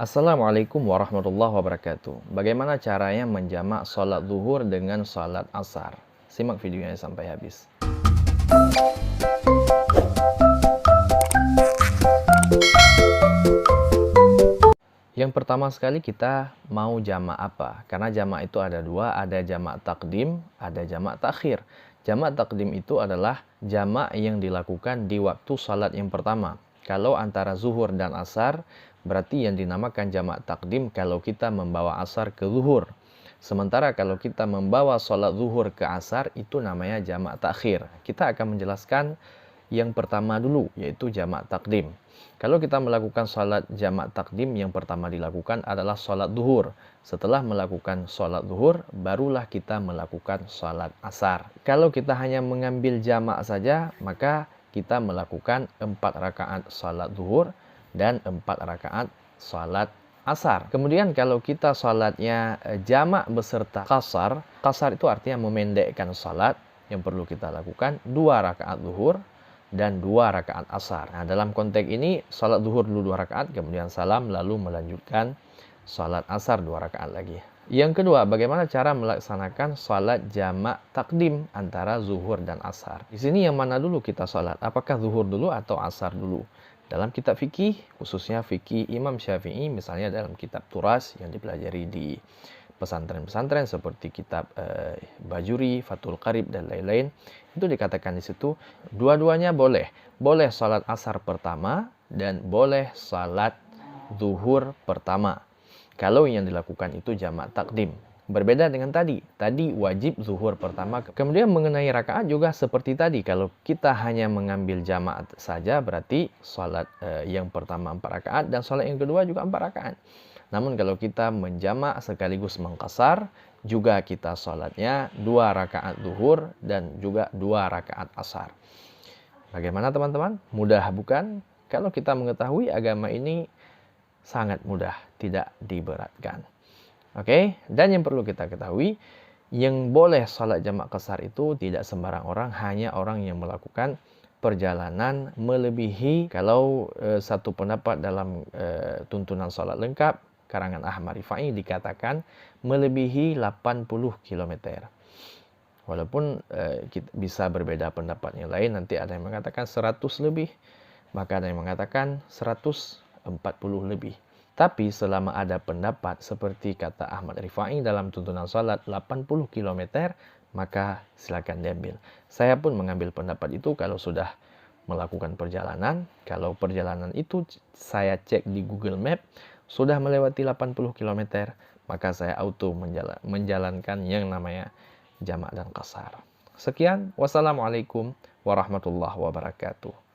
Assalamualaikum warahmatullahi wabarakatuh. Bagaimana caranya menjamak sholat zuhur dengan sholat asar? Simak videonya sampai habis. Yang pertama sekali kita mau jamak apa? Karena jamak itu ada dua, ada jamak takdim, ada jamak takhir. Jamak takdim itu adalah jamak yang dilakukan di waktu salat yang pertama. Kalau antara zuhur dan asar, berarti yang dinamakan jamak takdim kalau kita membawa asar ke zuhur. Sementara kalau kita membawa salat zuhur ke asar, itu namanya jamak takhir. Kita akan menjelaskan yang pertama dulu, yaitu jamak takdim. Kalau kita melakukan salat jamak takdim, yang pertama dilakukan adalah salat zuhur. Setelah melakukan salat zuhur, barulah kita melakukan salat asar. Kalau kita hanya mengambil jamak saja, maka kita melakukan 4 rakaat salat zuhur dan 4 rakaat salat asar. Kemudian kalau kita salatnya jamak beserta qasar, qasar itu artinya memendekkan salat, yang perlu kita lakukan 2 rakaat zuhur dan 2 rakaat asar. Nah, dalam konteks ini salat zuhur dulu 2 rakaat, kemudian salam, lalu melanjutkan salat asar 2 rakaat lagi. Yang kedua, bagaimana cara melaksanakan salat jamak takdim antara zuhur dan asar. Di sini yang mana dulu kita salat? Apakah zuhur dulu atau asar dulu? Dalam kitab fikih, khususnya fikih Imam Syafi'i, misalnya dalam kitab Turas yang dipelajari di pesantren-pesantren seperti kitab Bajuri, Fathul Qarib, dan lain-lain, itu dikatakan di situ dua-duanya boleh. Boleh salat asar pertama dan boleh salat zuhur pertama. Kalau yang dilakukan itu jamak takdim. Berbeda dengan tadi. Tadi wajib zuhur pertama. Kemudian mengenai rakaat juga seperti tadi. Kalau kita hanya mengambil jamak saja, berarti salat yang pertama 4 rakaat dan salat yang kedua juga 4 rakaat. Namun kalau kita menjamak sekaligus mengqasar, juga kita salatnya 2 rakaat zuhur dan juga 2 rakaat asar. Bagaimana teman-teman? Mudah bukan? Kalau kita mengetahui agama ini sangat mudah, tidak diberatkan. Oke, dan yang perlu kita ketahui, yang boleh salat jamak qasar itu tidak sembarang orang, hanya orang yang melakukan perjalanan melebihi, kalau satu pendapat dalam tuntunan salat lengkap karangan Ahmad Rifai dikatakan melebihi 80 km. Walaupun bisa berbeda pendapat yang lain, nanti ada yang mengatakan 100 lebih, maka ada yang mengatakan 140 lebih. Tapi selama ada pendapat seperti kata Ahmad Rifai dalam tuntunan salat 80 km, maka silakan diambil. Saya pun mengambil pendapat itu kalau sudah melakukan perjalanan. Kalau perjalanan itu saya cek di Google Map, sudah melewati 80 km, maka saya auto menjalankan yang namanya jamak dan qasar. Sekian, wassalamualaikum warahmatullahi wabarakatuh.